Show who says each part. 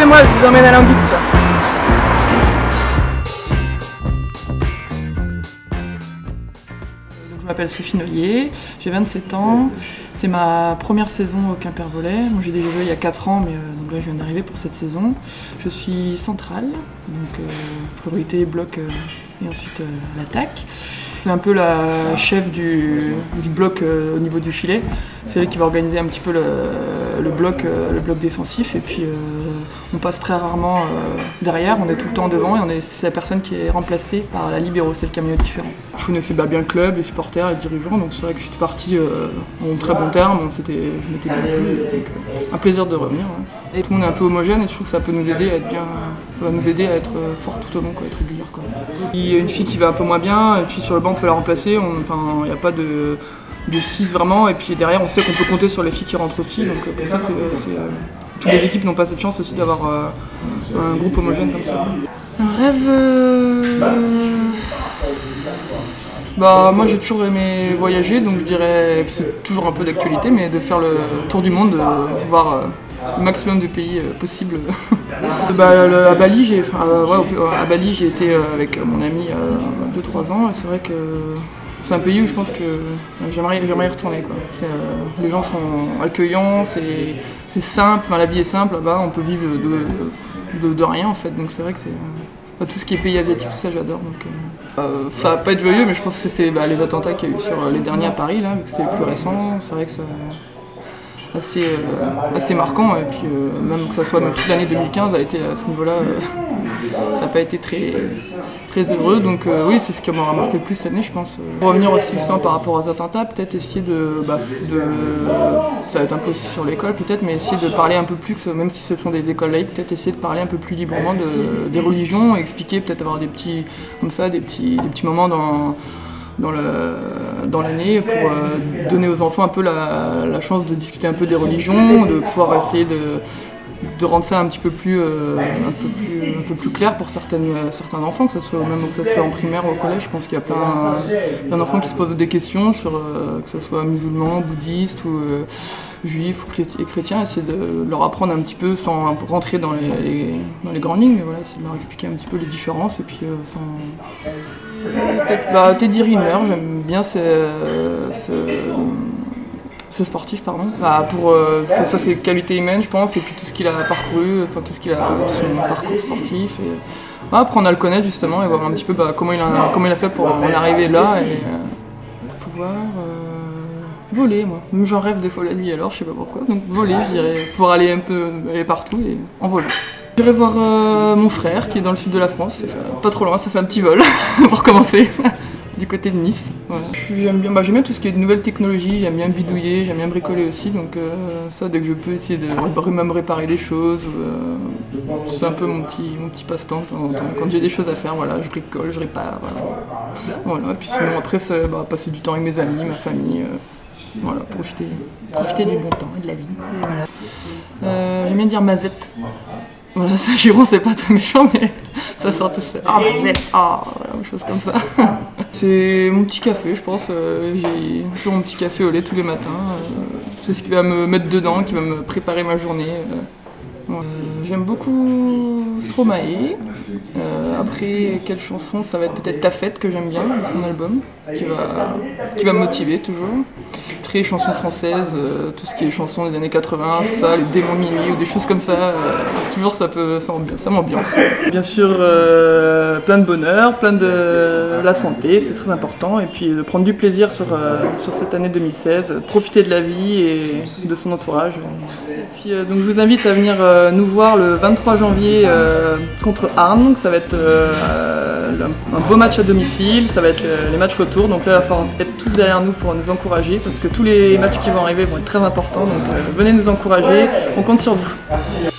Speaker 1: suivez-moi, je vous emmène à Languisse. Je m'appelle Sophie Nollier, j'ai 27 ans, c'est ma première saison au Quimper-Volley. Moi j'ai déjà joué il y a 4 ans, mais donc là je viens d'arriver pour cette saison. Je suis centrale, donc priorité bloc et ensuite l'attaque. C'est un peu la chef du bloc au niveau du filet. C'est elle qui va organiser un petit peu le bloc défensif et puis on passe très rarement derrière, on est tout le temps devant et c'est la personne qui est remplacée par la libéro, c'est le camion différent. Je connaissais bien le club, les supporters, les dirigeants, donc c'est vrai que j'étais parti en très bon terme, je m'étais bien plu, donc un plaisir de revenir. Ouais. Et tout le monde est un peu homogène et je trouve que ça peut nous aider à être bien, ça va nous aider à être fort tout au long, quoi, être régulière. Quoi. Il y a une fille qui va un peu moins bien, une fille sur le banc on peut la remplacer, il n'y a pas de 6 vraiment, et puis derrière on sait qu'on peut compter sur les filles qui rentrent aussi, donc pour ça toutes les équipes n'ont pas cette chance aussi d'avoir un groupe homogène comme ça. Un rêve... moi j'ai toujours aimé voyager, donc je dirais, c'est toujours un peu d'actualité, mais de faire le tour du monde, de voir le maximum de pays possible. À Bali, j'ai été avec mon ami 2-3 ans, et c'est vrai que c'est un pays où je pense que j'aimerais y retourner. Quoi. Les gens sont accueillants, c'est simple, la vie est simple là-bas, on peut vivre de rien en fait, donc c'est vrai que c'est tout ce qui est pays asiatique, tout ça j'adore. Ça va pas être joyeux, mais je pense que c'est les attentats qu'il y a eu sur les derniers à Paris, là, vu que c'est le plus récent, c'est vrai que c'est assez marquant, et puis même que ça soit toute l'année 2015 a été à ce niveau-là, ça n'a pas été très heureux, donc oui c'est ce qui m'a marqué le plus cette année je pense. Pour revenir aussi justement par rapport aux attentats, peut-être essayer ça va être un peu aussi sur l'école peut-être, mais essayer de parler un peu plus, même si ce sont des écoles laïques, peut-être essayer de parler un peu plus librement des religions, expliquer, peut-être avoir des petits moments dans l'année pour donner aux enfants un peu la chance de discuter un peu des religions, de pouvoir essayer de rendre ça un petit peu plus clair pour certains enfants, que ce soit en primaire ou au collège. Je pense qu'il y a plein d'enfants qui se posent des questions sur que ce soit musulmans, bouddhistes ou juifs ou chrétiens, essayer de leur apprendre un petit peu sans rentrer dans les grandes lignes, mais voilà, essayer de leur expliquer un petit peu les différences et puis peut-être Teddy Riner, j'aime bien ce sportif, pardon, pour ça ses qualités humaines je pense, et puis tout ce qu'il a parcouru, tout son parcours sportif, et apprendre à le connaître justement et voir un petit peu comment il a fait pour en arriver là et pour pouvoir voler. Moi j'en rêve des fois la nuit, alors je sais pas pourquoi, donc voler je dirais, pour aller partout et en volant. J'irai voir mon frère qui est dans le sud de la France, pas trop loin, ça fait un petit vol pour commencer. Du côté de Nice. Voilà. J'aime bien tout ce qui est de nouvelles technologies, j'aime bien bidouiller, j'aime bien bricoler aussi, donc ça dès que je peux essayer de même réparer des choses, c'est un peu mon petit passe-temps de temps en temps. Quand j'ai des choses à faire, voilà, je bricole, je répare, voilà. Et puis sinon après c'est passer du temps avec mes amis, ma famille, voilà, profiter du bon temps et de la vie. Voilà. J'aime bien dire mazette. Voilà, ça Giron c'est pas très méchant, mais ça sort tout seul. Mazette, voilà, une chose comme ça. C'est mon petit café, je pense. J'ai toujours mon petit café au lait tous les matins. C'est ce qui va me mettre dedans, qui va me préparer ma journée. J'aime beaucoup Stromae. Après, quelle chanson? Ça va être peut-être Ta Fête que j'aime bien, son album, qui va me motiver toujours. Très chansons françaises, tout ce qui est chansons des années 80, tout ça, les Démons Mini ou des choses comme ça. Toujours ça m'ambiance. Bien sûr, plein de bonheur, plein de la santé, c'est très important. Et puis de prendre du plaisir sur cette année 2016, profiter de la vie et de son entourage. Et puis donc je vous invite à venir nous voir le 23 janvier contre Arnes. Donc ça va être un beau match à domicile, ça va être les matchs retour. Donc là il va falloir être tous derrière nous pour nous encourager parce que tous les matchs qui vont arriver vont être très importants. Donc venez nous encourager, on compte sur vous.